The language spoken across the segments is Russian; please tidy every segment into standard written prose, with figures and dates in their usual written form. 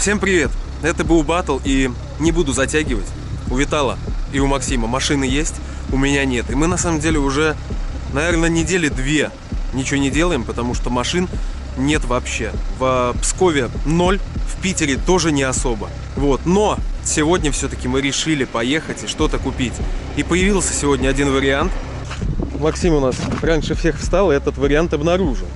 Всем привет! Это был батл, и не буду затягивать. У Витала и у Максима машины есть, у меня нет. И мы на самом деле уже, наверное, недели две ничего не делаем, потому что машин нет вообще. В Пскове 0, в Питере тоже не особо. Вот, но сегодня все-таки мы решили поехать и что-то купить. И появился сегодня один вариант. Максим у нас раньше всех встал и этот вариант обнаружил.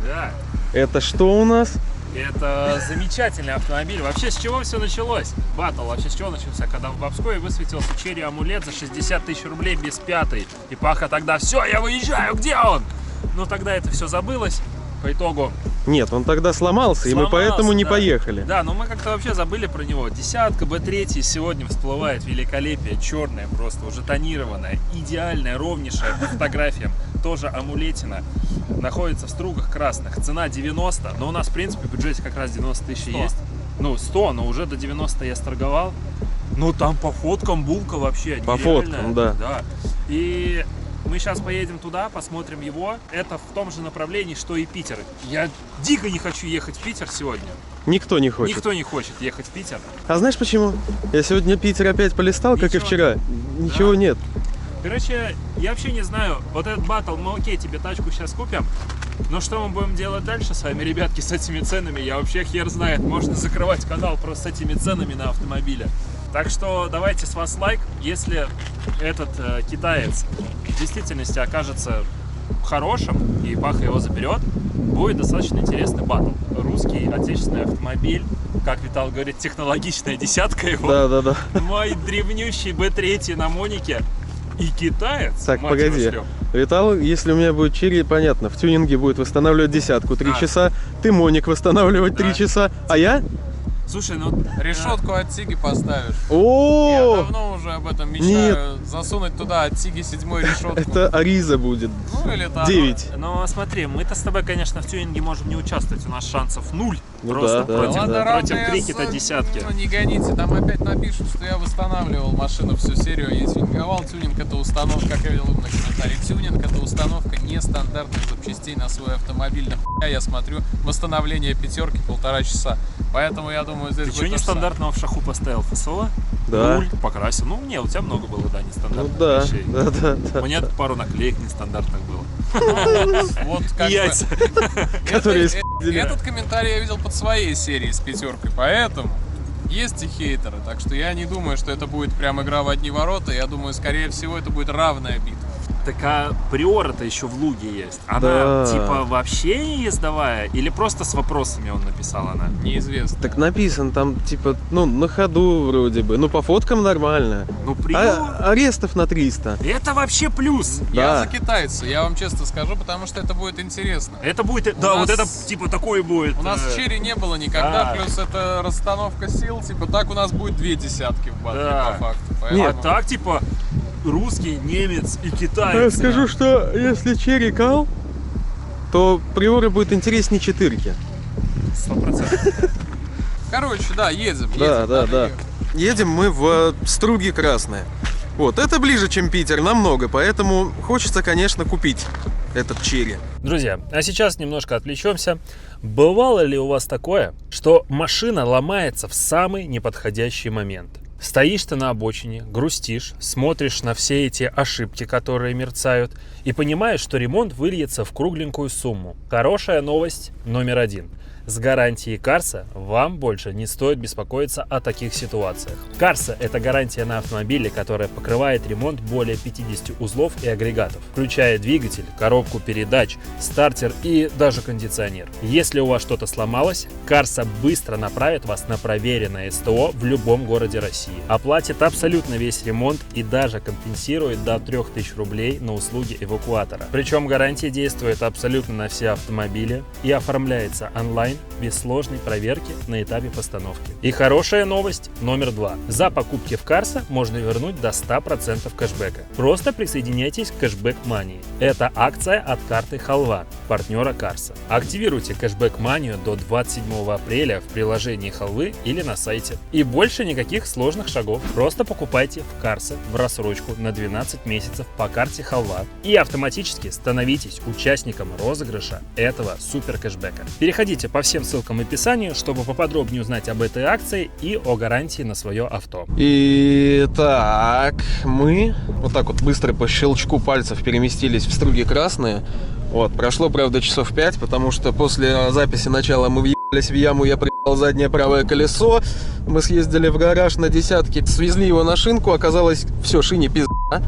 Да. Это что у нас? Это замечательный автомобиль. Вообще, с чего все началось? Батл вообще с чего начался? Когда в Пскове высветился Черри Амулет за 60 тысяч рублей без пятой. И Паха тогда: все, я выезжаю, где он? Но тогда это все забылось. По итогу... Нет, он тогда сломался, и мы поэтому не поехали. Да, но мы как-то вообще забыли про него. Десятка, B3, сегодня всплывает великолепие. Черная, просто уже тонированная, идеальная, ровнейшая по фотографиям. Тоже амулетина. Находится в стругах красных. Цена 90, но у нас, в принципе, в бюджете как раз 90 тысяч 100. есть. Ну, 100, но уже до 90 я сторговал. Ну, там по фоткам булка вообще По нереальная. фоткам, да. И мы сейчас поедем туда, посмотрим его. Это в том же направлении, что и Питер. Я дико не хочу ехать в Питер сегодня. Никто не хочет. Никто не хочет ехать в Питер. А знаешь почему? Я сегодня Питер опять полистал, как и вчера. Ничего нет. Короче, я вообще не знаю, вот этот батл, мы окей, тебе тачку сейчас купим, но что мы будем делать дальше с вами, ребятки, с этими ценами, я вообще хер знает. Можно закрывать канал просто с этими ценами на автомобиле. Так что давайте с вас лайк, если этот китаец в действительности окажется хорошим, и Паха его заберет, будет достаточно интересный батл. Русский отечественный автомобиль, как Витал говорит, технологичная десятка его. Да. Мой древнющий B3 на Монике. И китаец. Так, погоди. Витал, если у меня будет Черри, понятно, в тюнинге будет восстанавливать десятку 3 часа, ты Моник восстанавливать 3 часа, а я? Слушай, ну... Решетку от Тиги поставишь. О! Я давно уже об этом мечтаю. Засунуть туда от Тиги 7-й решетку. Это Ариза будет. Ну или так. 9. Но смотри, мы-то с тобой, конечно, в тюнинге можем не участвовать. У нас шансов 0. Ну Просто да, против, Ладно, против равные крикета десятки. Ну не гоните, там опять напишут, что я восстанавливал машину всю серию, я тюнинговал. Тюнинг — это установка, как я видел на комментарии, тюнинг — это установка нестандартных запчастей на свой автомобиль. Нахуя я смотрю восстановление пятерки 1,5 часа. Поэтому я думаю, здесь Ты будет что нестандартного в шаху поставил? ФСО? Да. Руль покрасил. Ну, не, у тебя много было, да, Ну нестандартных да, вещей. да. У меня пару наклеек нестандартных было. Вот как И яйца. Которые Этот комментарий я видел под своей серией с пятеркой, поэтому есть и хейтеры, так что я не думаю, что это будет прям игра в одни ворота, я думаю, скорее всего, это будет равная битва. Так а Приора-то еще в Луге есть. Она Да. типа вообще не ездовая? Или просто с вопросами он написал она? Неизвестно. Так написано там, типа, ну, на ходу вроде бы. Ну, по фоткам нормально. Ну, Приора... Арестов на 300. Это вообще плюс. Я Да. за китайца, я вам честно скажу, потому что это будет интересно. Это будет... Да, нас- вот это типа такое будет. У нас Черри не было никогда, Да. плюс это расстановка сил, типа так у нас будет 2 десятки в батле Да. по факту. А Поэтому... так типа русский, немец и Я китаец. скажу, что если Черри кал, то Приора будет интереснее 4-ки. 100%. Короче, да, едем. Да. надо ехать. Едем мы в Струги Красные. Вот, это ближе, чем Питер, намного, поэтому хочется, конечно, купить этот Черри. Друзья, а сейчас немножко отвлечемся. Бывало ли у вас такое, что машина ломается в самый неподходящий момент? Стоишь ты на обочине, грустишь, смотришь на все эти ошибки, которые мерцают, и понимаешь, что ремонт выльется в кругленькую сумму. Хорошая новость номер 1. С гарантией Карса вам больше не стоит беспокоиться о таких ситуациях. Карса – это гарантия на автомобиле, которая покрывает ремонт более 50 узлов и агрегатов, включая двигатель, коробку передач, стартер и даже кондиционер. Если у вас что-то сломалось, Карса быстро направит вас на проверенное СТО в любом городе России. Оплатит абсолютно весь ремонт и даже компенсирует до 3000 рублей на услуги эвакуатора. Причем гарантия действует абсолютно на все автомобили и оформляется онлайн без сложной проверки на этапе постановки. И хорошая новость номер 2. За покупки в Карса можно вернуть до 100% кэшбэка. Просто присоединяйтесь к Кэшбэк Мании. Это акция от карты Халва, партнера Карса. Активируйте Кэшбэк Манию до 27 апреля в приложении Халвы или на сайте. И больше никаких сложных шагов. Просто покупайте в Карса в рассрочку на 12 месяцев по карте Халва и автоматически становитесь участником розыгрыша этого супер кэшбэка. Переходите по всем ссылкам в описании, чтобы поподробнее узнать об этой акции и о гарантии на свое авто. Итак, мы вот так вот быстро по щелчку пальцев переместились в Струги Красные. Вот, прошло, правда, часов 5, потому что после записи начала мы въебались в яму, я приебал заднее правое колесо. Мы съездили в гараж на десятке, свезли его на шинку, оказалось, все, шине пизда.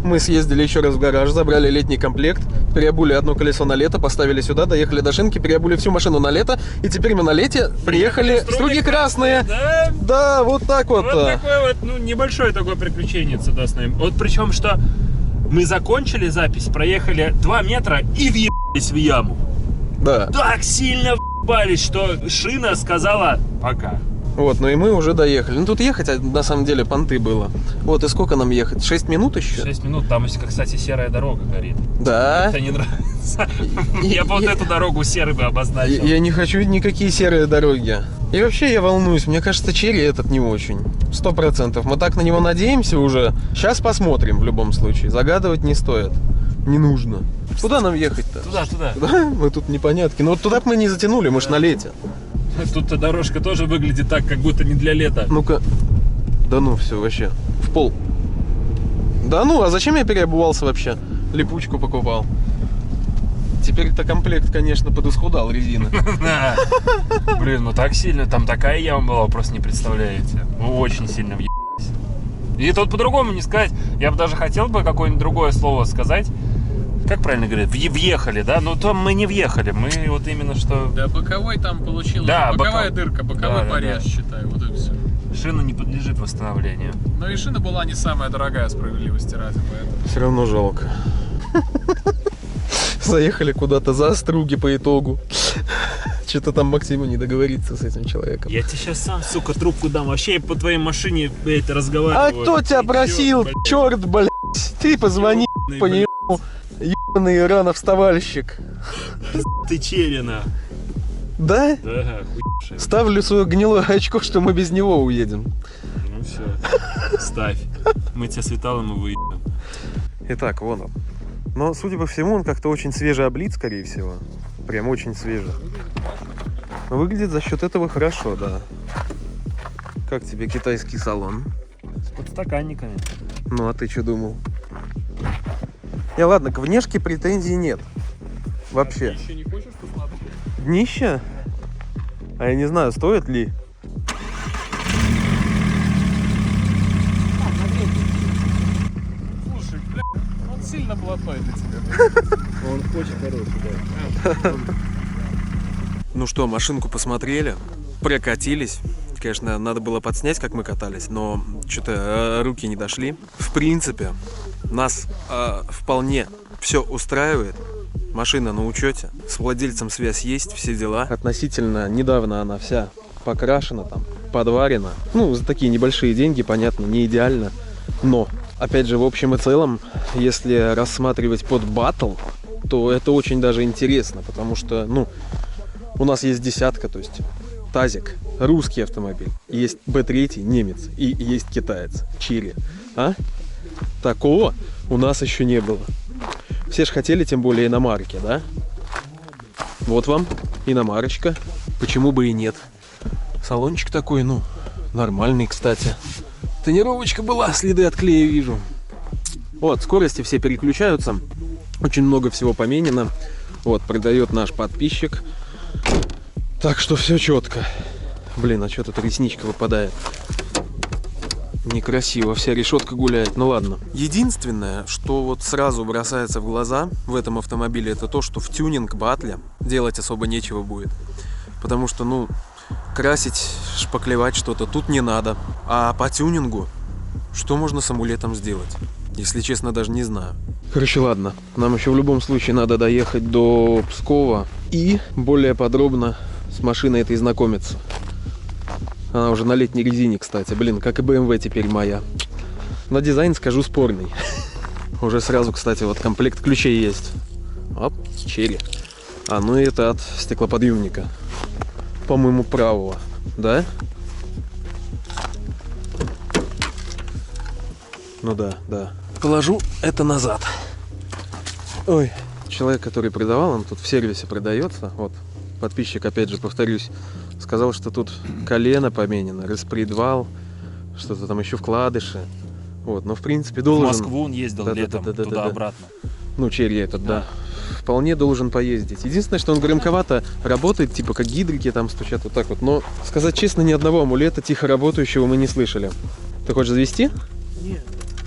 Мы съездили еще раз в гараж, забрали летний комплект, переобули одно колесо на лето, поставили сюда, доехали до шинки, переобули всю машину на лето, и теперь мы на лете приехали в Струги Красные. Да? Да, вот так вот. Вот такое вот, ну, небольшое такое приключение да, с нами. Вот причем, что мы закончили запись, проехали 2 метра и въебались в яму. Да. Так сильно въебались, что шина сказала пока. Вот, ну и мы уже доехали. Ну тут ехать, на самом деле, понты было. Вот, и сколько нам ехать? 6 минут еще? 6 минут, там, кстати, серая дорога горит. Да? Это не нравится. Я бы вот эту дорогу серой бы обозначил. Я не хочу никакие серые дороги. И вообще я волнуюсь, мне кажется, Черри этот не очень. 100%. Мы так на него надеемся уже. Сейчас посмотрим в любом случае. Загадывать не стоит. Не нужно. Куда нам ехать-то? Туда. Куда? Мы тут непонятки. Но вот туда бы мы не затянули, мы ж на лете. Тут-то дорожка тоже выглядит так, как будто не для лета. Ну-ка. Да ну, все, вообще. В пол. Да ну, а зачем я переобувался вообще? Липучку покупал. Теперь-то комплект, конечно, подисхудал резины. Блин, ну так сильно, там такая яма была, вы просто не представляете. Мы очень сильно въебались. И тут по-другому не сказать. Я бы даже хотел бы какое-нибудь другое слово сказать. Как правильно говорят? Въехали, да? Но там мы не въехали, мы вот именно что... Да, боковой там получилась, да, боковая дырка, боковой порез, да. считай, вот и все. Шина не подлежит восстановлению. Но и шина была не самая дорогая, справедливости ради, поэтому... Все равно жалко. Заехали куда-то за Струги по итогу. Что-то там Максиму не договориться с этим человеком. Я тебе сейчас сам, сука, трубку дам. Вообще я по твоей машине, блядь, разговариваю. А кто тебя просил? Черт, блядь. Ты позвони по нему. Ебаный рановставальщик. Ты черена. Да? Да, хуйшая. Ставлю свое гнилое очко, что мы без него уедем. Ну все, ставь. Мы тебя с Виталом и выебем. Итак, вон он. Но, судя по всему, он как-то очень свеже облит, скорее всего. Прям очень свеже. Но выглядит за счет этого хорошо, да. Как тебе китайский салон? С подстаканниками. Ну, а ты что думал? Не, ладно, к внешке претензий нет. Вообще. Еще не хочешь посмотреть? Днище? А я не знаю, стоит ли. Слушай, бля, он сильно блатной для тебя. Он очень хороший, да. Ну что, машинку посмотрели, прокатились. Конечно, надо было подснять, как мы катались, но что-то руки не дошли. В принципе, нас вполне все устраивает. Машина на учете, с владельцем связь есть, все дела. Относительно недавно она вся покрашена, там, подварена. Ну, за такие небольшие деньги, понятно, не идеально. Но, опять же, в общем и целом, если рассматривать под баттл, то это очень даже интересно, потому что, ну, у нас есть десятка, то есть тазик, русский автомобиль, есть Б3, немец, и есть китаец, Черри. А? Такого у нас еще не было. Все ж хотели, тем более, иномарки, да? Вот вам иномарочка. Почему бы и нет? Салончик такой, ну, нормальный, кстати. Тонировочка была, следы от клея вижу. Вот, скорости все переключаются. Очень много всего поменено. Вот, продает наш подписчик. Так что все четко. Блин, а что тут ресничка выпадает? Некрасиво, вся решетка гуляет. Ну ладно. Единственное, что вот сразу бросается в глаза в этом автомобиле, это то, что в тюнинг батле делать особо нечего будет. Потому что, ну, красить, шпаклевать что-то тут не надо. А по тюнингу что можно с амулетом сделать? Если честно, даже не знаю. Короче, ладно. Нам еще в любом случае надо доехать до Пскова и более подробно с машиной этой знакомиться. Она уже на летней резине, кстати. Блин, как и BMW теперь моя. На дизайн, скажу, спорный. Уже сразу, кстати, вот комплект ключей есть. Оп, Черри. А, ну и это от стеклоподъемника. По-моему, правого. Да? Ну да, да. Положу это назад. Ой, человек, который продавал, он тут в сервисе продается. Вот, подписчик, опять же, повторюсь, сказал, что тут колено поменено, распредвал, что-то там еще вкладыши. Вот, но в принципе В должен... Москву он ездил летом туда-обратно. Ну, чей этот, да. Вполне должен поездить. Единственное, что он громковато работает, типа как гидрики там стучат вот так вот. Но, сказать честно, ни одного амулета тихо работающего мы не слышали. Ты хочешь завести? Нет,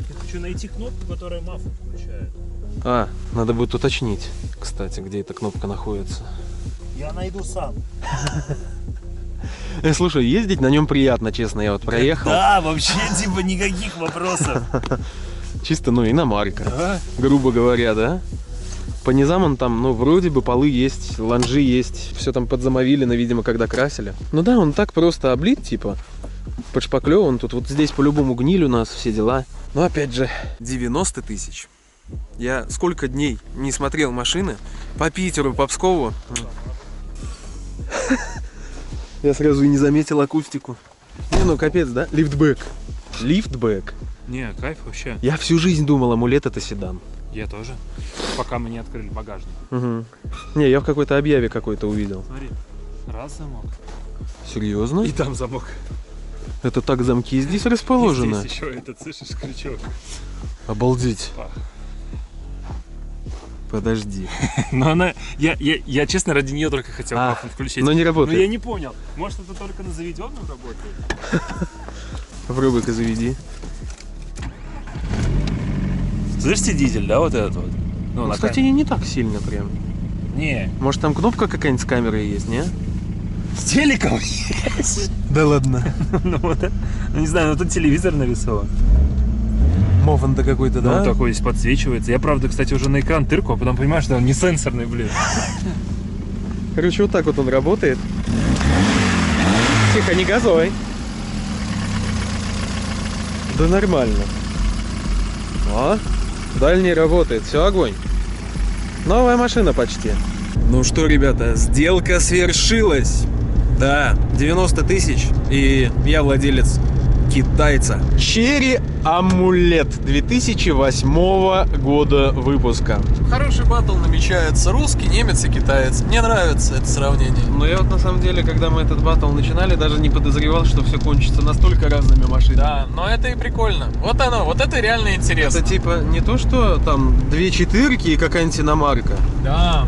я хочу найти кнопку, которая мафу включает. А, надо будет уточнить, кстати, где эта кнопка находится. Я найду сам. Слушай, ездить на нем приятно, честно. Я вот проехал. Да, вообще, типа, никаких вопросов. Чисто, ну, иномарка. Да? Грубо говоря, да? По низам он там, ну, вроде бы полы есть, лонжи есть. Все там подзамовилено, видимо, когда красили. Ну да, он так просто облит, типа. Подшпаклеван. Тут вот здесь по-любому гниль у нас, все дела. Но опять же... 90 тысяч. Я сколько дней не смотрел машины. По Питеру, по Пскову. Я сразу и не заметил акустику. Не, ну капец, да? Лифтбэк. Лифтбэк. Не, кайф вообще. Я всю жизнь думал, амулет это седан. Я тоже. Пока мы не открыли багажник. Угу. Не, я в какой-то объяве какой-то увидел. Смотри, раз замок. Серьезно? И там замок. Это так замки здесь расположены? И здесь еще этот, слышишь, крючок. Обалдеть. Подожди. Но она... Я честно, ради нее только хотел мафу включить. Но не работает. Но я не понял. Может, это только на заведенном работает? Попробуй-ка заведи. Слышите дизель, да, вот этот вот? Ну, кстати, не так сильно прям. Не. Может, там кнопка какая-нибудь с камерой есть, не? С телеком есть. Да ладно. Ну, не знаю, но тут телевизор нарисован. Мофан-то какой-то, да? Он такой здесь подсвечивается. Я, правда, кстати, уже на экран тырку, а потом понимаю, что он не сенсорный, блин. Короче, вот так вот он работает. Тихо, не газуй. Да нормально. О, дальний работает, все, огонь. Новая машина почти. Ну что, ребята, сделка свершилась. Да, 90 тысяч, и я владелец китайца. Черри Амулет 2008 года выпуска. Хороший баттл намечается. Русский, немец и китаец. Мне нравится это сравнение. Но я вот на самом деле, когда мы этот баттл начинали, даже не подозревал, что все кончится настолько разными машинами. Да, но это и прикольно. Вот оно, вот это реально интересно. Это типа не то, что там две четырки и какая-нибудь иномарка. Да,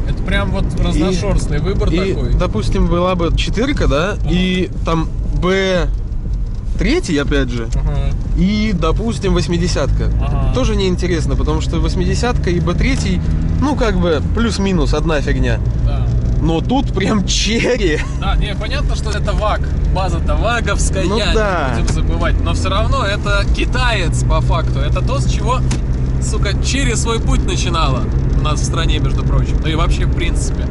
это прям вот разношерстный выбор такой. Допустим, была бы четырка, да, и там Б3, опять же, и, допустим, 80-ка. Тоже неинтересно, потому что 80-ка и Б3, ну, как бы, плюс-минус одна фигня. Да. Но тут прям черри. Да, не, понятно, что это ВАГ. База-то ВАГовская, Ну да. не будем забывать. Но все равно это китаец, по факту. Это то, с чего, сука, черри свой путь начинала у нас в стране, между прочим. Ну и вообще, в принципе.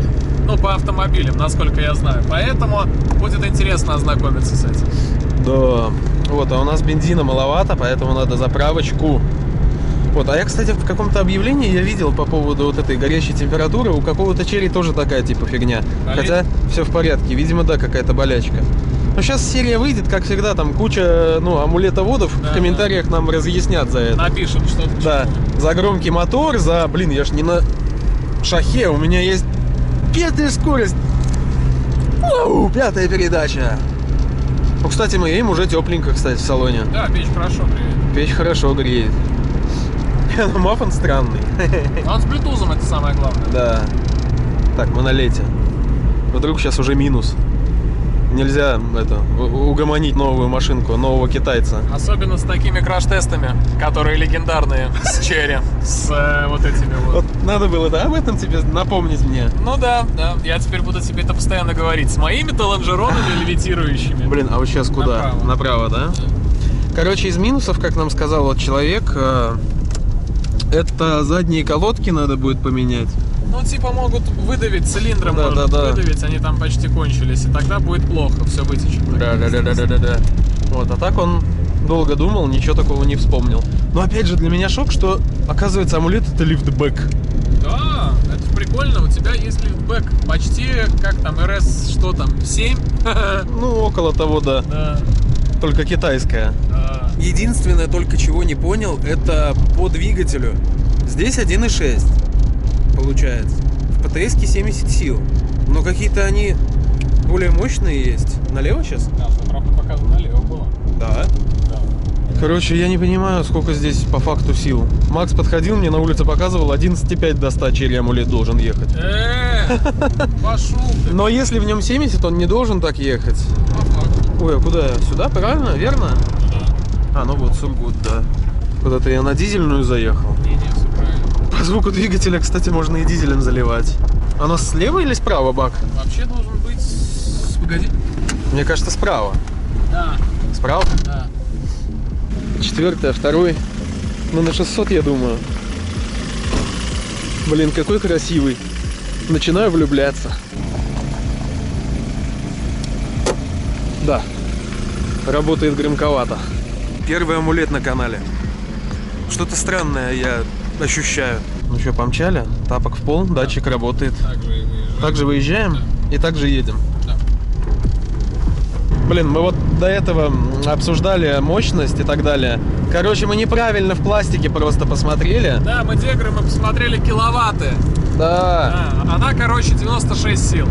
Ну, по автомобилям, насколько я знаю. Поэтому будет интересно ознакомиться с этим. Да. Вот, а у нас бензина маловато, поэтому надо заправочку. Вот, а я, кстати, в каком-то объявлении я видел по поводу вот этой горячей температуры, у какого-то черри тоже такая типа фигня. Болит? Хотя все в порядке, видимо, да, какая-то болячка. Но сейчас серия выйдет, как всегда, там куча, ну, амулетоводов Да, в комментариях нам разъяснят за это. Напишем что-то. Да, за громкий мотор, за, блин, я ж не на шахе, у меня есть 5-я скорость. Оу, 5-я передача. Ну, кстати, мы им уже тепленько, кстати, в салоне. Да, печь хорошо греет. Печь хорошо греет. Но мафон странный. А он с блютузом, это самое главное. Да. Так, мы на лете. Вдруг сейчас уже минус. Нельзя угомонить новую машинку, нового китайца. Особенно с такими краш-тестами, которые легендарные, с черри, с вот этими вот. Вот надо было, да, об этом тебе напомнить мне? Ну да, я теперь буду тебе это постоянно говорить. С моими-то лонжеронами левитирующими. Блин, а вот сейчас куда? Направо, да? Короче, из минусов, как нам сказал вот человек, это задние колодки надо будет поменять. Ну, типа могут выдавить цилиндром, Да, может да. выдавить, они там почти кончились, и тогда будет плохо, все вытечет. Да. Вот, а так он долго думал, ничего такого не вспомнил. Но опять же, для меня шок, что, оказывается, амулет это лифтбэк. Да, это прикольно, у тебя есть лифтбэк, почти, как там, РС, что там, 7? Ну, около того, да. Да. Только китайская. Да. Единственное, только чего не понял, это по двигателю. Здесь 1.6 получается. В ПТСке 70 сил. Но какие-то они более мощные есть. Налево сейчас? Да, в заправку показано налево было. Да. Да. Короче, я не понимаю, сколько здесь по факту сил. Макс подходил, мне на улице показывал, 11,5 до 100 черри амулет должен ехать. Пошел ты. Но если в нем 70, он не должен так ехать. По факту. Ой, а куда я? Сюда, правильно? Верно? Да. А, ну вот, Сургут, да. Куда-то я на дизельную заехал. Не, все правильно. По звуку двигателя, кстати, можно и дизелем заливать. Оно слева или справа бак? Вообще должен быть... Погоди. Мне кажется, справа. Да, Справа? да. 4-й, 2-й. Ну, на 600, я думаю. Блин, какой красивый. Начинаю влюбляться. Да. Работает громковато. Первый амулет на канале. Что-то странное я ощущаю. Ну что, помчали? Тапок в пол, датчик работает. Так же и выезжаем. Также выезжаем и также едем. Да. Блин, мы вот до этого обсуждали мощность и так далее. Короче, мы неправильно в пластике просто посмотрели. Да, мы дегры, мы посмотрели киловатты. Да. Да, она, короче, 96 сил.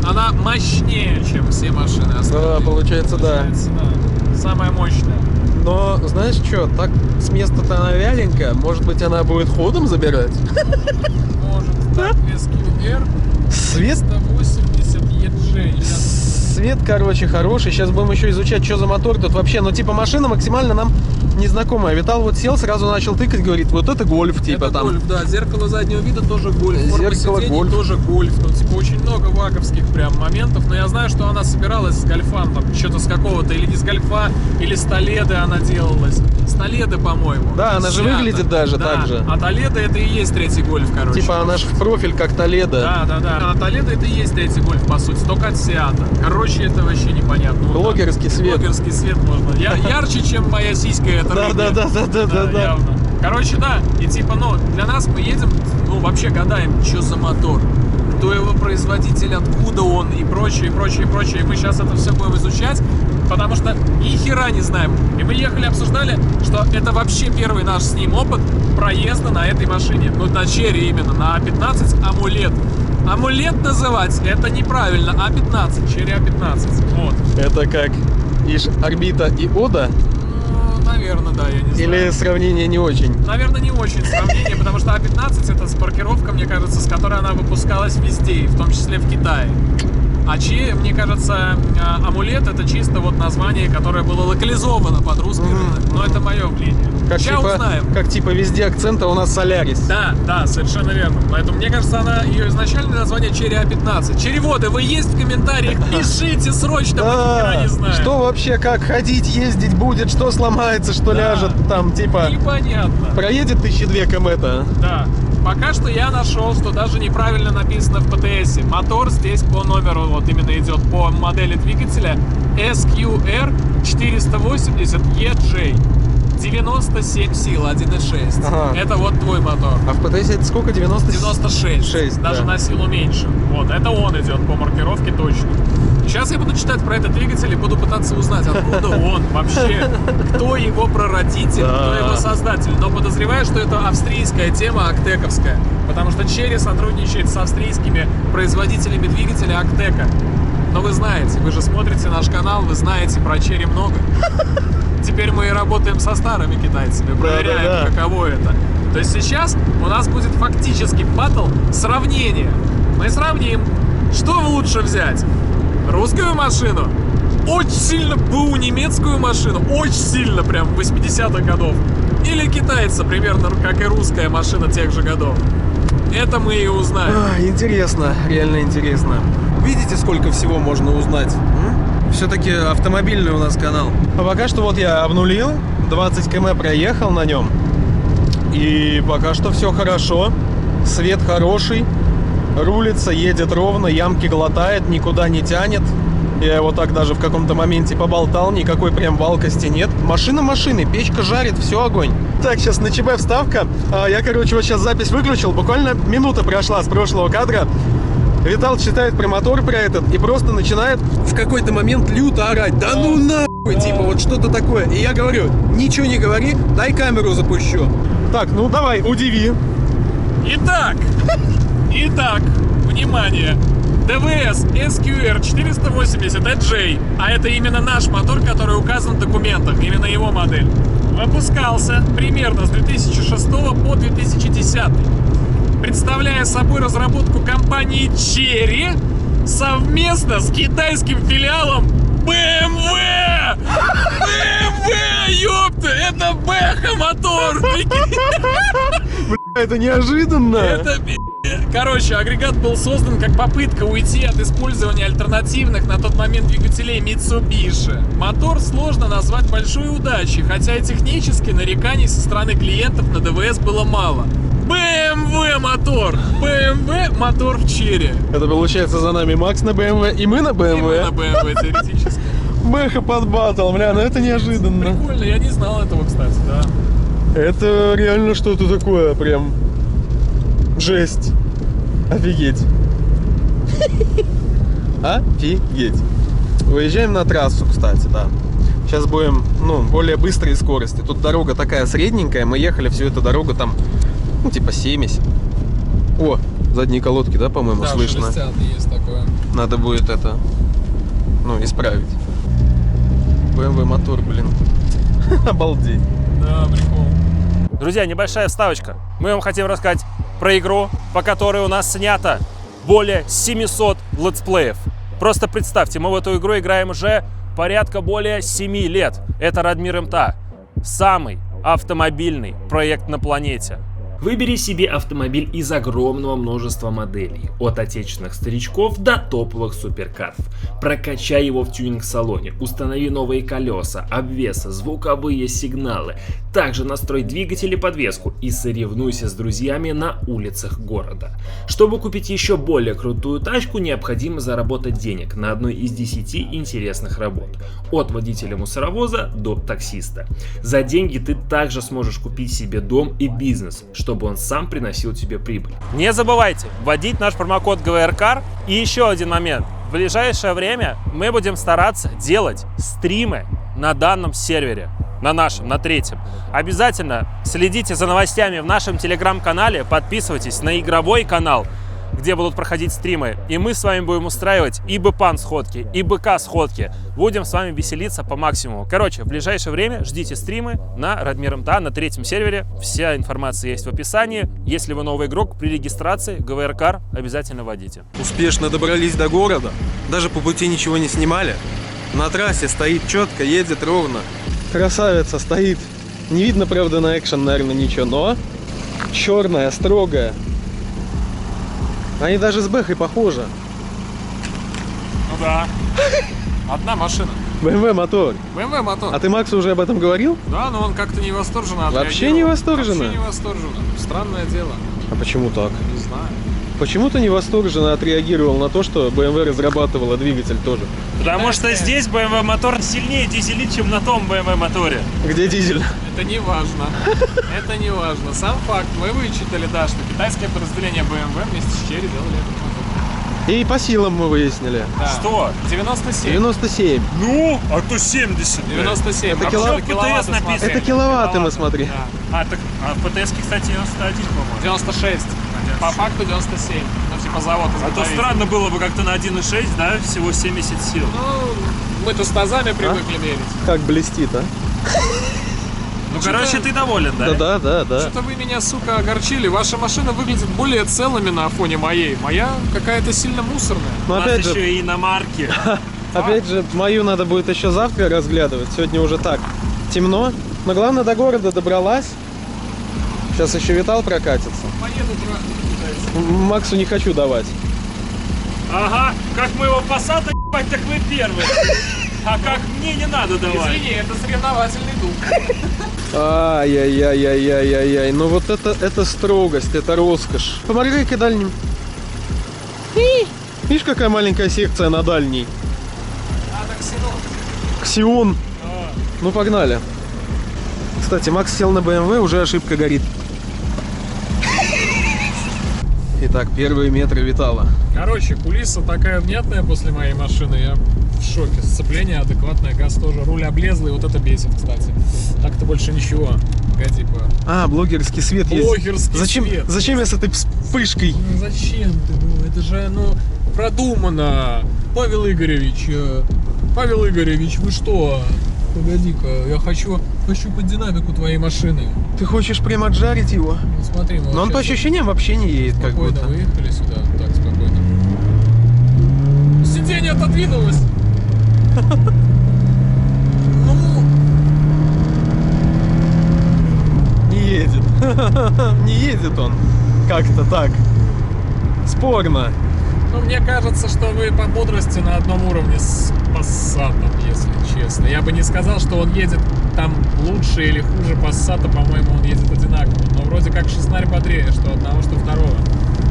Она мощнее, чем все машины остальные. Да, получается, да. Да. Самая мощная. Но, знаешь что, так с места-то она вяленькая. Может быть, она будет ходом забирать? Может, так, SQR Свет, 180 EJ. свет, короче, хороший. Сейчас будем еще изучать, что за мотор тут вообще. Ну, типа, машина максимально нам незнакомая. Витал вот сел, сразу начал тыкать, говорит, вот это гольф, типа Это там. гольф, да. Зеркало заднего вида тоже гольф. Зеркало Форма сидений гольф. тоже гольф. Ну, типа, очень много ваговских прям моментов. Но я знаю, что она собиралась с гольфа, там, что-то с какого-то, или не с гольфа, или с Толедо она делалась. С Толедо, по-моему. Да, она же Снято. выглядит даже Да. так же. А Толедо это и есть третий гольф, короче. Типа, она же в профиль, как Толедо. Да. А Толедо это и есть третий гольф, по сути, только от Сиата. Короче, это вообще непонятно. Вот Блогерский свет. Блогерский свет можно. Ярче, чем моя сиська, это Да, рыбья. да. Явно. Короче, да, и типа, ну, для нас мы едем, ну, вообще гадаем, что за мотор, кто его производитель, откуда он и прочее. И мы сейчас это все будем изучать, потому что ни хера не знаем. И мы ехали, обсуждали, что это вообще первый наш с ним опыт проезда на этой машине. Ну, на Черри именно, на А15 амулет. Амулет называть это неправильно, А15, Черри А15. Вот. Это как орбита и Ода? Ну, наверное, да, я не знаю. Или сравнение не очень? Наверное, не очень сравнение, потому что А15 это маркировка, мне кажется, с которой она выпускалась везде, в том числе в Китае. А мне кажется, амулет это чисто вот название, которое было локализовано под русский рынок. Но это мое мнение. Как Сейчас типа, узнаем. как типа везде акцента у нас Солярис. Да, совершенно верно. Поэтому, мне кажется, ее изначальное название Черри А15. Череводы, вы есть в комментариях? Пишите срочно, мы ни хера не знаем. Что вообще, как ходить, ездить будет, что сломается, что ляжет, там, типа, Непонятно. проедет 1002 км. Да. Пока что я нашел, что даже неправильно написано в ПТСе. Мотор здесь по номеру, вот именно идет по модели двигателя SQR 480 EJ. 97 сил, 1.6. Ага. Это вот твой мотор. А в ПТС это сколько? 96. 6, Даже да. на силу меньше. Вот, это он идет по маркировке точно. Сейчас я буду читать про этот двигатель и буду пытаться узнать, откуда он вообще, кто его прародитель, кто его создатель. Но подозреваю, что это австрийская тема, актековская. Потому что Черри сотрудничает с австрийскими производителями двигателя Актека. Но вы знаете, вы же смотрите наш канал, вы знаете про Черри много. Теперь мы и работаем со старыми китайцами, проверяем, Да. каково это. То есть сейчас у нас будет фактически баттл сравнения. Мы сравним, что лучше взять. Русскую машину, очень сильно БУ немецкую машину, очень сильно прям 80-х годов. Или китайца, примерно как и русская машина тех же годов. Это мы и узнаем. Интересно, реально интересно. Видите, сколько всего можно узнать? Все-таки автомобильный у нас канал. А пока что вот я обнулил, 20 км проехал на нем. И пока что все хорошо. Свет хороший. Рулится, едет ровно, ямки глотает, никуда не тянет. Я его так даже в каком-то моменте поболтал, никакой прям валкости нет. Машина машины, печка жарит, все огонь. Так, сейчас на ЧБ вставка. Я, короче, вот сейчас запись выключил, буквально минута прошла с прошлого кадра. Витал читает про мотор, про этот, и просто начинает в какой-то момент люто орать. Да ну нахуй, типа вот что-то такое. И я говорю, ничего не говори, дай камеру запущу. Так, ну давай, удиви. Итак, внимание. ДВС SQR 480 AJ, а это именно наш мотор, который указан в документах, именно его модель, выпускался примерно с 2006 по 2010, представляя собой разработку компании Chery совместно с китайским филиалом BMW! BMW, ёпта! Это Бэха мотор! Это неожиданно. Это Короче, агрегат был создан как попытка уйти от использования альтернативных на тот момент двигателей Mitsubishi. Мотор сложно назвать большой удачей, хотя и технически нареканий со стороны клиентов на ДВС было мало. BMW мотор! BMW мотор в Chery. Это получается за нами Макс на BMW и мы на И мы BMW. на BMW теоретически. Бэха под батл, бля, ну это неожиданно. Прикольно, я не знал этого, кстати, да. Это реально что-то такое, прям жесть. Офигеть. Офигеть. Выезжаем на трассу, кстати, да. Сейчас будем, более быстрой скорости. Тут дорога такая средненькая, мы ехали всю эту дорогу там, типа 70. О, задние колодки, да, по-моему, Да, слышно. шелестят, есть такое. Надо будет это, исправить. BMW мотор, блин. Обалдеть. Да, прикол. Друзья, небольшая вставочка. Мы вам хотим рассказать про игру, по которой у нас снято более 700 летсплеев. Просто представьте, мы в эту игру играем уже порядка более 7 лет. Это Радмир МТА. Самый автомобильный проект на планете. Выбери себе автомобиль из огромного множества моделей, от отечественных старичков до топовых суперкаров. Прокачай его в тюнинг-салоне, установи новые колеса, обвесы, звуковые сигналы. Также настрой двигатель и подвеску и соревнуйся с друзьями на улицах города. Чтобы купить еще более крутую тачку, необходимо заработать денег на одной из 10 интересных работ. От водителя мусоровоза до таксиста. За деньги ты также сможешь купить себе дом и бизнес, чтобы он сам приносил тебе прибыль. Не забывайте вводить наш промокод GVRCAR. И еще один момент. В ближайшее время мы будем стараться делать стримы на данном сервере. На нашем, на третьем. Обязательно следите за новостями в нашем телеграм-канале, подписывайтесь на игровой канал, где будут проходить стримы. И мы с вами будем устраивать и БПАН-сходки, и БК-сходки. Будем с вами веселиться по максимуму. Короче, в ближайшее время ждите стримы на Радмир МТА, на третьем сервере. Вся информация есть в описании. Если вы новый игрок, при регистрации GVRCAR обязательно вводите. Успешно добрались до города. Даже по пути ничего не снимали. На трассе стоит четко, едет ровно. Красавица стоит. Не видно, правда, на экшен, наверное, ничего, но черная, строгая. Они даже с Бэхой похожи. Ну да. Одна машина. BMW мотор. BMW мотор. А ты Максу уже об этом говорил? Да, но он как-то не восторженно Вообще не восторженно? Вообще не восторженно. Странное дело. А почему так? Не знаю. Почему ты не восторженно отреагировал на то, что BMW разрабатывала двигатель тоже? Потому что здесь BMW мотор сильнее дизелит, чем на том BMW моторе. Где дизель? Это не важно. Это не важно. Сам факт. Мы вычитали, да, что китайское подразделение BMW вместе с Chery делали этот мотор. И по силам мы выяснили. Да. Что? 97. 97. Ну, а то 70. 97. Это А кило- почему киловатты написано. смотрели? Это киловатты мы смотрели. Да. А в ПТС-ке, кстати, 91, по-моему. 96. По факту 97. Ну, типа завод А то изготовитель. странно было бы как-то на 1.6, да, всего 70 сил. Ну, мы-то с тазами привыкли мерить. Как блестит, а? Ну, что-то- короче, ты доволен, да? Да. Что-то вы меня, сука, огорчили. Ваша машина выглядит более целыми на фоне моей. Моя какая-то сильно мусорная. Но У нас опять же, еще и иномарки. опять же, мою надо будет еще завтра разглядывать. Сегодня уже так темно. Но главное, до города добралась. Сейчас еще Витал прокатится. Поеду трахнуть. Максу не хочу давать. Ага, как моего пассата ебать, так вы первые. А как мне не надо давать. Извини, это соревновательный дух. Ай-яй-яй-яй-яй-яй. Ну вот это строгость, это роскошь. Помогай-ка дальним. Видишь, какая маленькая секция на дальней? А, так Ксенон. Ксион. Ну погнали. Кстати, Макс сел на BMW, уже ошибка горит. Итак, первые метры Витала. Короче, кулиса такая внятная после моей машины. Я в шоке. Сцепление адекватное, газ тоже. Руль облезлый, вот это бесит, кстати. Так-то больше ничего. Погоди, Блогерский свет есть. Блогерский свет. Зачем я с этой вспышкой? Ну зачем ты, это же, продумано. Павел Игоревич, вы что? Погоди-ка, я хочу под динамику твоей машины. Ты хочешь прям отжарить его? Ну, смотри, мы Но он по сейчас ощущениям вообще не едет, как спокойно будто. выехали сюда, так, спокойно. Сиденье отодвинулось. Ну, Не едет. Не едет он. Как-то так. Спорно. ну, мне кажется, что вы по бодрости на одном уровне с Пассатом, если честно. Я бы не сказал, что он едет там лучше или хуже Пассата, по-моему, он едет одинаково. Но вроде как Шеснарь бодрее, что одного, что второго.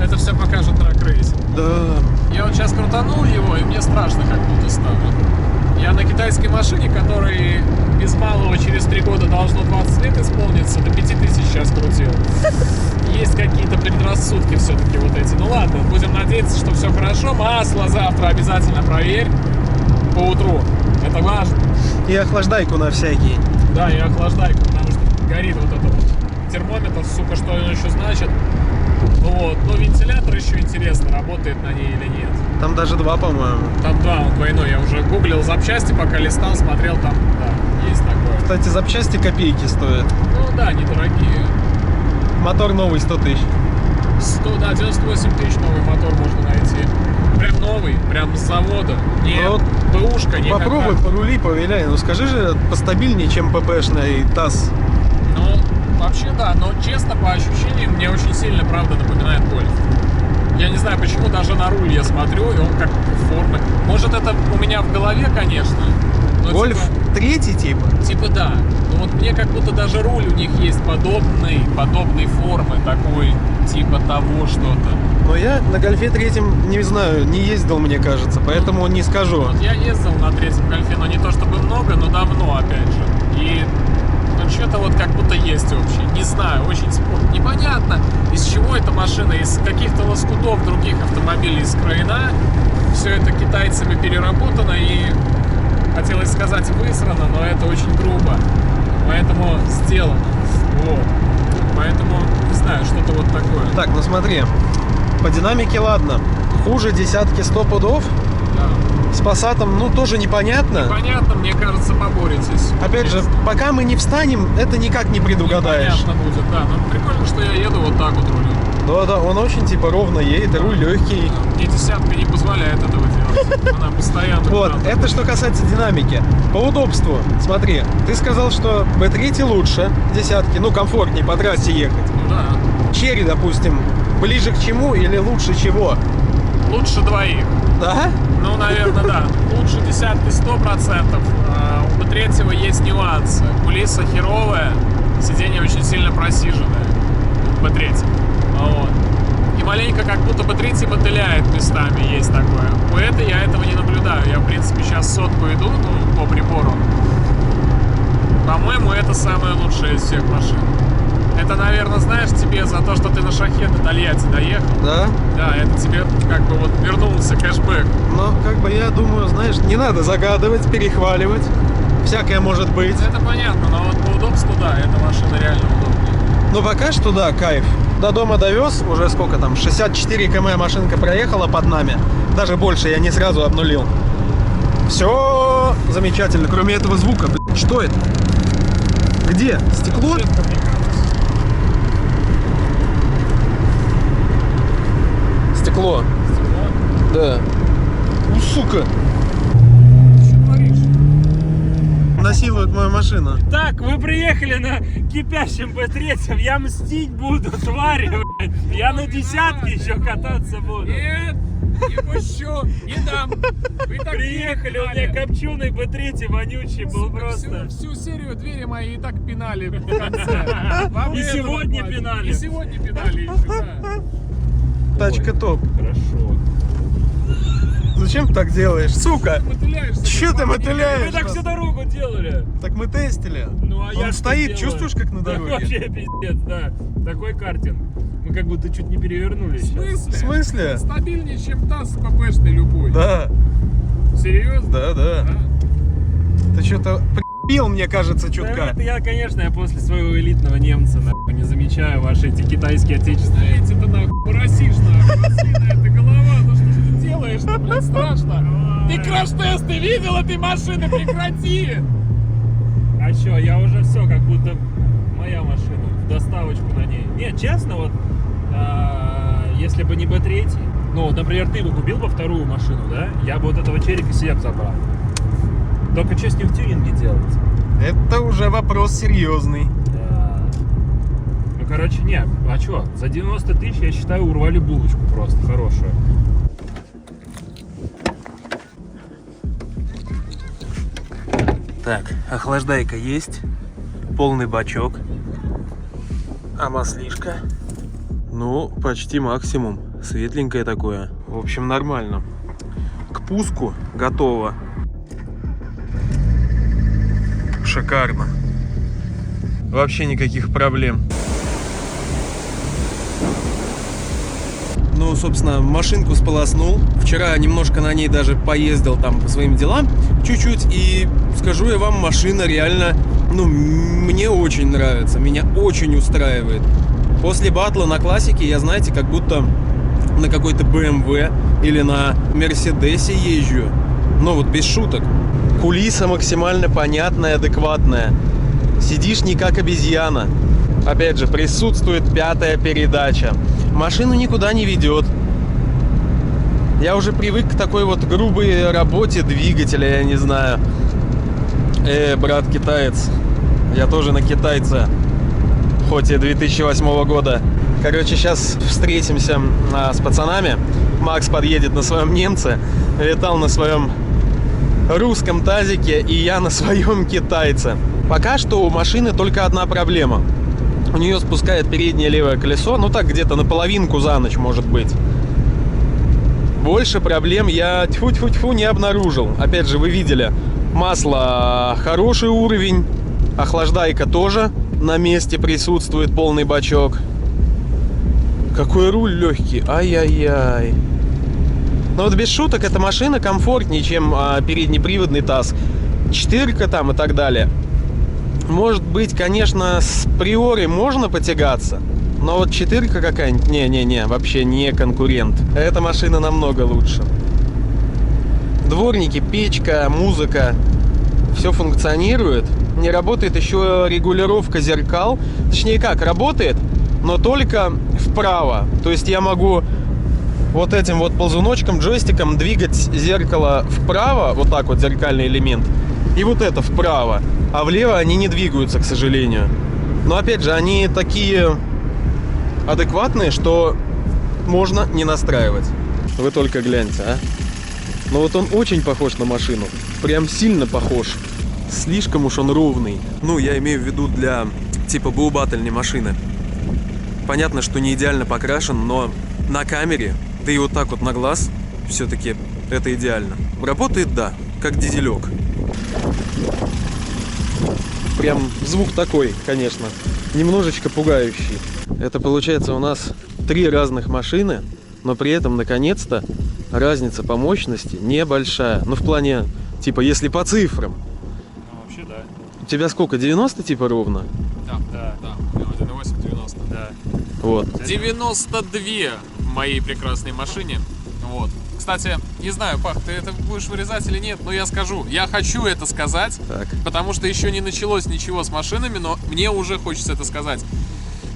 Это все покажет драг-рейсинг. Да. Я вот сейчас крутанул его, и мне страшно как будто стало. Я на китайской машине, которой без малого через 3 года должно 20 лет исполниться, до 5000 сейчас крутил. Есть какие-то предрассудки все-таки вот эти. Ну ладно, будем надеяться, что все хорошо. Масло завтра обязательно проверь по утру. Это важно. И охлаждайку на всякий. Да, и охлаждайку, потому что горит вот этот вот термометр, сука, что он еще значит. Ну вот, но вентилятор еще интересно, работает на ней или нет. Там даже 2, по-моему. Там 2, он двойной. Я уже гуглил запчасти, пока листал, смотрел, там, да, есть такое. Кстати, запчасти копейки стоят. Ну да, недорогие. Мотор новый, 100 тысяч. 98 тысяч новый мотор можно найти. Прям новый, прям с завода. Не Ну вот бэушка, не Попробуй порули, повиляй. Ну скажи же, постабильнее, чем ППшный ТАСС. Ну, вообще да, но честно, по ощущениям, мне очень сильно, правда, напоминает Гольф. Я не знаю, почему даже на руль я смотрю, и он как формы. Может, это у меня в голове, конечно. Но Гольф третий типа? Типа да. Но вот мне как будто даже руль у них есть подобной формы, такой, типа того что-то. Но я на Гольфе третьем, не знаю, не ездил, мне кажется, поэтому не скажу. Вот я ездил на третьем Гольфе, но не то чтобы много, но давно, опять же. И ну что-то вот как будто есть общее. Не знаю, очень спорно. Непонятно, из чего эта машина, из каких-то лоскутов других автомобилей скроена. Все это китайцами переработано и, хотелось сказать, высрано, но это очень грубо. Поэтому сделано. Вот. Поэтому, не знаю, что-то вот такое. Так, ну смотри, по динамике ладно. Хуже десятки 100 пудов. Да. С Пассатом, ну, тоже непонятно. Понятно, мне кажется, поборетесь. Опять же, пока мы не встанем, это никак не предугадаешь. Понятно будет, да. Но прикольно, что я еду вот так вот рулю. Да, он очень типа ровно едет, и руль легкий. Мне десятка не позволяет этого делать. Она постоянно... Вот, там. это что касается динамики. По удобству, смотри, ты сказал, что B3 лучше десятки, ну, комфортнее по трассе ехать. Ну да. Черри, допустим, ближе к чему или лучше чего? Лучше двоих. Да? Ну, наверное, да. Лучше десятки 100%. У B3 есть нюансы. Кулиса херовая, сиденье очень сильно просиженное. У B3. Вот. И маленько как будто B3 мотыляет местами, есть такое. У этой я этого не наблюдаю. Я, в принципе, сейчас сотку иду, ну, по прибору. По-моему, это самое лучшее из всех машин. Это, наверное, знаешь, тебе за то, что ты на шахе до Тольятти доехал. Да? Да, это тебе как бы вот вернулся кэшбэк. Но, как бы, я думаю, знаешь, не надо загадывать, перехваливать. Всякое может быть. Это понятно, но вот по удобству, да, эта машина реально удобнее. Но пока что, да, кайф. До дома довез, уже сколько там, 64 км машинка проехала под нами. Даже больше, я не сразу обнулил. Все замечательно, кроме этого звука. Блин, что это? Где? Стекло? Стекло. Да. Ну, сука. Что творишь? Насилуют мою машину. Так, вы приехали на кипящем B3, я мстить буду, твари, блядь. Я на десятке еще кататься буду. Нет, не пущу, не дам. Вы так Приехали, у меня копченый B3 вонючий был просто. Всю серию двери мои и так пинали в конце. Вам И этого сегодня хватит. пинали. И сегодня пинали еще, да. Тачка топ. Хорошо. Зачем ты так делаешь? Сука! Мотыляешься. Чё ты Вы мотыляешь? так всю дорогу делали. Так мы тестили. Ну, а я Он что стоит, делаю? чувствуешь, как на Да, дороге? вообще пиздец, да. Такой картинг. Мы как будто чуть не перевернулись В сейчас. смысле? В смысле? Стабильнее, чем ТАСС ППшный любой. Да, Серьезно? да. Да. Ты что-то прибил, мне кажется, Да, чутка. это я, конечно, я после своего элитного немца нахуй не замечаю ваши эти китайские отечественные. Знаете, ты нахуй поросишь, нахуй. Ослиная ты голова, ну что ж ты делаешь? делаешь-то, блин, страшно. Ты краш-тесты видел этой машины, прекрати! А чё, я уже все, как будто моя машина, в доставочку на ней. Нет, честно, вот, если бы не B3, ну, вот, например, ты бы купил бы вторую машину, да, я бы вот этого челика себе б забрал. Только что с ним в тюнинге делать? Это уже вопрос серьезный. Да. Ну, короче, не, а чё, за 90 тысяч, я считаю, урвали булочку просто хорошую. Так, охлаждайка есть, полный бачок, а маслишка? Ну, почти максимум, светленькое такое, в общем, нормально. К пуску готово. Шикарно. Вообще никаких проблем. Ну, собственно, машинку сполоснул. Вчера немножко на ней даже поездил там по своим делам. Чуть-чуть. И скажу я вам, машина реально, ну, мне очень нравится. Меня очень устраивает. После батла на классике я, знаете, как будто на какой-то BMW или на Мерседесе езжу. Ну, вот без шуток. Кулиса максимально понятная, адекватная. Сидишь не как обезьяна. Опять же, присутствует 5-я передача. Машину никуда не ведет. Я уже привык к такой вот грубой работе двигателя, я не знаю. Брат китаец. Я тоже на китайца. Хоть и 2008 года. Короче, сейчас встретимся с пацанами. Макс подъедет на своем немце. Витал на своем русском тазике. И я на своем китайце. Пока что у машины только одна проблема. У нее спускает переднее левое колесо. Ну так, где-то наполовинку за ночь, может быть. Больше проблем я тьфу-тьфу-тьфу не обнаружил. Опять же, вы видели, масло хороший уровень. Охлаждайка тоже на месте присутствует, полный бачок. Какой руль легкий. Ай-яй-яй. Но вот без шуток, эта машина комфортнее, чем переднеприводный ТАЗ. 4-ка там и так далее. Может быть, конечно, с приори можно потягаться. Но вот 4-ка какая-нибудь, не-не-не, вообще не конкурент. Эта машина намного лучше. Дворники, печка, музыка. Все функционирует. Не работает еще регулировка зеркал. Точнее как, работает, но только вправо. То есть я могу вот этим вот ползуночком, джойстиком двигать зеркало вправо. Вот так вот зеркальный элемент. И вот это вправо. А влево они не двигаются, к сожалению. Но опять же, они такие адекватные, что можно не настраивать. Вы только гляньте, а. Но вот он очень похож на машину. Прям сильно похож. Слишком уж он ровный. Ну, я имею в виду для типа бэубательной машины. Понятно, что не идеально покрашен, но на камере, да и вот так вот на глаз, все-таки это идеально. Работает, да, как дизелек. Прям звук такой, конечно, немножечко пугающий. Это получается у нас 3 разных машины, но при этом, наконец-то, разница по мощности небольшая. Ну, в плане, типа, если по цифрам. Ну, вообще, да. У тебя сколько, 90 типа ровно? Да. 1.8, 90. Да. Вот. 92 в моей прекрасной машине. Вот. Кстати, не знаю, Пах, ты это будешь вырезать или нет, но я скажу. Я хочу это сказать, Так. потому что еще не началось ничего с машинами, но мне уже хочется это сказать.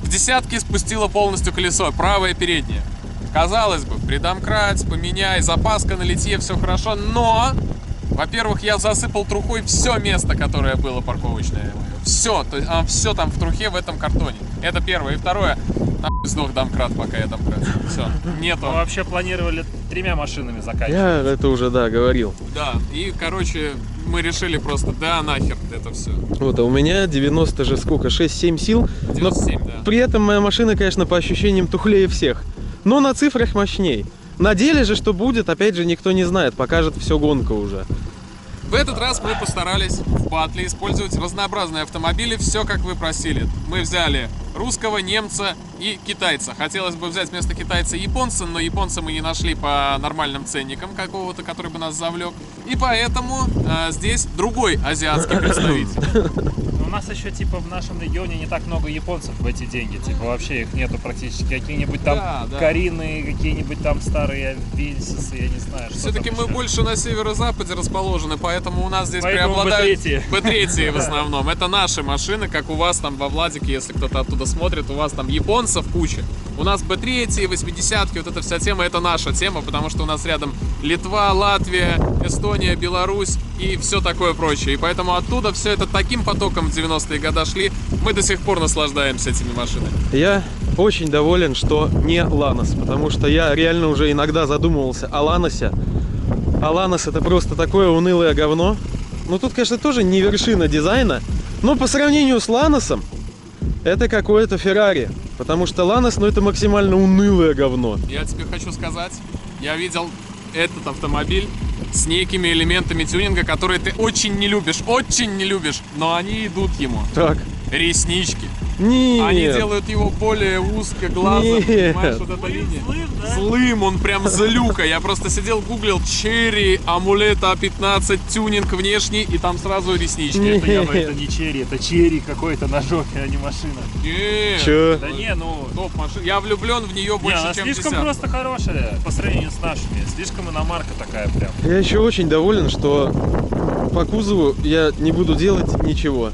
В десятке спустило полностью колесо, правое переднее. Казалось бы, придомкрат, поменяй, запаска на литье, все хорошо, но, во-первых, я засыпал трухой все место, которое было парковочное. Все, то есть все там в трухе в этом картоне. Это первое. И второе, нахуй сдох домкрат, пока я домкрат. Все, нету. Мы вообще планировали 3 машинами заканчивать. Я это уже, да, говорил. Да, и, короче, мы решили просто, да, нахер это все. Вот, а у меня 90 же сколько, 6-7 сил. 97, но да. при этом моя машина, конечно, по ощущениям тухлее всех. Но на цифрах мощней. На деле же, что будет, опять же, никто не знает. Покажет все гонка уже. В этот раз мы постарались в батле использовать разнообразные автомобили, все как вы просили. Мы взяли русского, немца и китайца. Хотелось бы взять вместо китайца японца, но японца мы не нашли по нормальным ценникам какого-то, который бы нас завлек. И поэтому здесь другой азиатский представитель. У нас еще типа в нашем регионе не так много японцев в эти деньги. Типа вообще их нету практически. Какие-нибудь там Да. Карины, какие-нибудь там старые Вильсисы, я не знаю. Что Все-таки там мы еще. больше на северо-западе расположены, поэтому у нас здесь Поэтому преобладают B3. B3 в основном. Это наши машины, как у вас там во Владике, если кто-то оттуда смотрит, у вас там японцев куча. У нас B3, 80-ки, вот эта вся тема, это наша тема, потому что у нас рядом Литва, Латвия, Эстония, Беларусь и все такое прочее. И поэтому оттуда все это таким потоком в 90-е годы шли. Мы до сих пор наслаждаемся этими машинами. Я очень доволен, что не Ланос, потому что я реально уже иногда задумывался о Ланосе. А Ланос это просто такое унылое говно. Ну тут, конечно, тоже не вершина дизайна, но по сравнению с Ланосом это какое-то Феррари. Потому что Ланос, ну это максимально унылое говно. Я тебе хочу сказать, я видел этот автомобиль с некими элементами тюнинга, которые ты очень не любишь, но они идут ему. Так. Реснички. Нет. Они делают его более узкоглазым, Нет. понимаешь, вот эта линия. Злым, он прям злюка. Я просто сидел, гуглил Cherry Amulet A15 тюнинг внешний, и там сразу реснички. Нет. Это не черри, это черри какой-то на жопе, а не машина. Нет. Чё? Да не, ну... Топ машина. Я влюблен в нее Не, больше, она чем слишком десятку. просто хорошая по сравнению с нашими. Слишком иномарка такая прям. Я еще очень доволен, что по кузову я не буду делать ничего.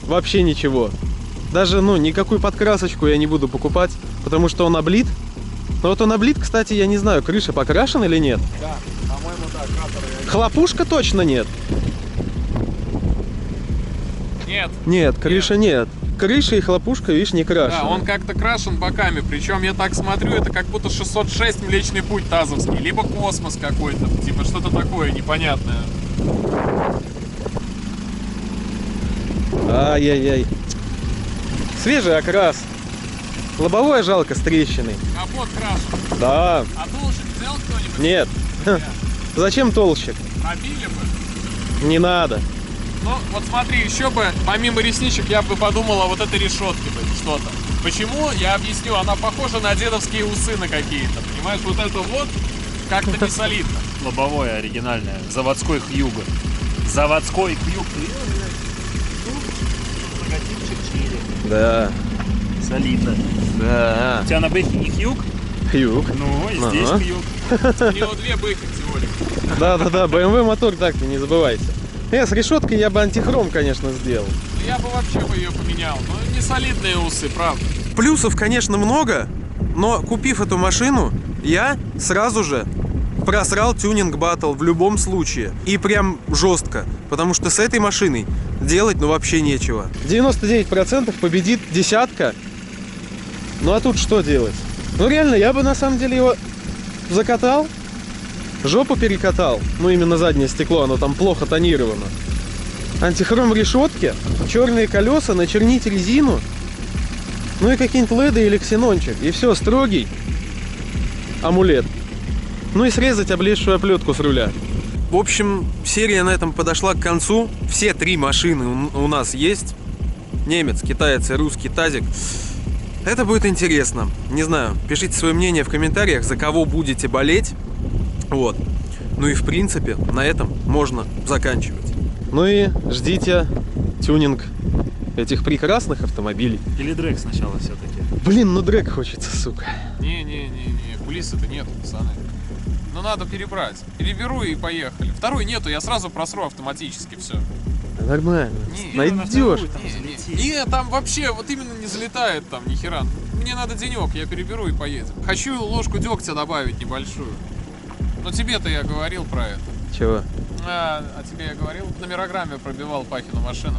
Вообще ничего. Даже, ну, никакую подкрасочку я не буду покупать, потому что он облит. Но вот он облит, кстати, я не знаю, крыша покрашена или нет. Да, по-моему, да, кратеры. Хлопушка точно нет. Нет. Нет, крыша нет. Крыша и хлопушка, видишь, не крашены. Да, он как-то крашен боками, причем я так смотрю, это как будто 606 Млечный Путь Тазовский, либо космос какой-то, типа что-то такое непонятное. Ай-яй-яй. Свежий окрас. Лобовое жалко с трещиной. Капот крашен. Да. А толщик взял кто-нибудь? Нет. Зачем толщик? Пробили бы. Не надо. Ну, вот смотри, еще бы, помимо ресничек, я бы подумал о вот этой решетке бы что-то. Почему? Я объясню, она похожа на дедовские усы на какие-то, понимаешь? Вот это вот как-то не солидно. Лобовое оригинальное. Заводской Хьюго. Заводской Хьюго. Логотипчик черри. Да. Солидно. Да. У тебя на бэхе не Хьюг? Хьюг. Ну, и здесь Ага. Хьюг. У него две бэхи всего лишь. Да-да-да, BMW мотор, так не забывайте. С решеткой я бы антихром, конечно, сделал. Ну, я бы вообще бы ее поменял. Ну, не солидные усы, правда. Плюсов, конечно, много, но купив эту машину, я сразу же просрал тюнинг батл в любом случае. И прям жестко, потому что с этой машиной делать ну вообще нечего. 99% победит десятка. Ну а тут что делать? Ну реально, я бы на самом деле его закатал, жопу перекатал. Ну именно заднее стекло, оно там плохо тонировано. Антихром решетки, черные колеса, начернить резину. Ну и какие-нибудь леды или ксенончик. И все, строгий амулет. Ну и срезать облезшую оплетку с руля. В общем, серия на этом подошла к концу. Все три машины у нас есть. Немец, китаец и русский тазик. Это будет интересно. Не знаю, пишите свое мнение в комментариях, за кого будете болеть. Вот. Ну и в принципе, на этом можно заканчивать. Ну и ждите тюнинг этих прекрасных автомобилей. Или дрэк сначала все-таки. Блин, ну дрэк хочется, сука. Не-не-не, кулисы-то нету, пацаны. Ну надо перебрать. Переберу и поехали. Второй нету, я сразу просру автоматически все. Нормально. Не, Найдешь. Не, там вообще вот именно не залетает там ни хера. Мне надо денек, я переберу и поедем. Хочу ложку дегтя добавить небольшую. Но тебе-то я говорил про это. Чего? А тебе я говорил, на Мирограмме пробивал Пахину машину.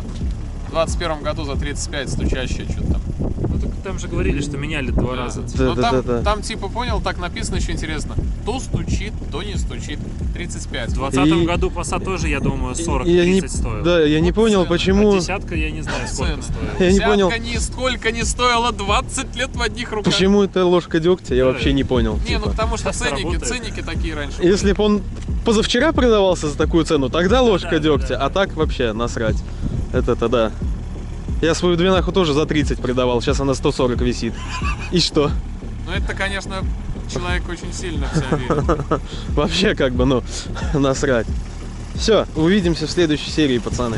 В 21 году за 35 стучащая что-то там. Ну так там же говорили, что меняли два раза. Но Да. там типа, понял, так написано еще интересно. То стучит, то не стучит. 35. В 2020 И- году Passat тоже, я думаю, 40-30 Я не, стоил. да, я не Вот понял, цены. почему. А десятка, я не знаю, сколько Цены. стоила. Я не понял. Десятка нисколько не стоила 20 лет в одних руках. Почему это ложка дегтя, я Да. вообще не понял. Не, ну типа. потому что Сейчас работает. ценники такие раньше были. Если бы он позавчера продавался за такую цену, тогда ложка да, дегтя, да. а так вообще насрать. Это-то да. Я свою двенаху тоже за 30 продавал, сейчас она 140 висит. И что? Ну это, конечно, человек очень сильно в себя верит. Вообще как бы, ну, насрать. Все, увидимся в следующей серии, пацаны.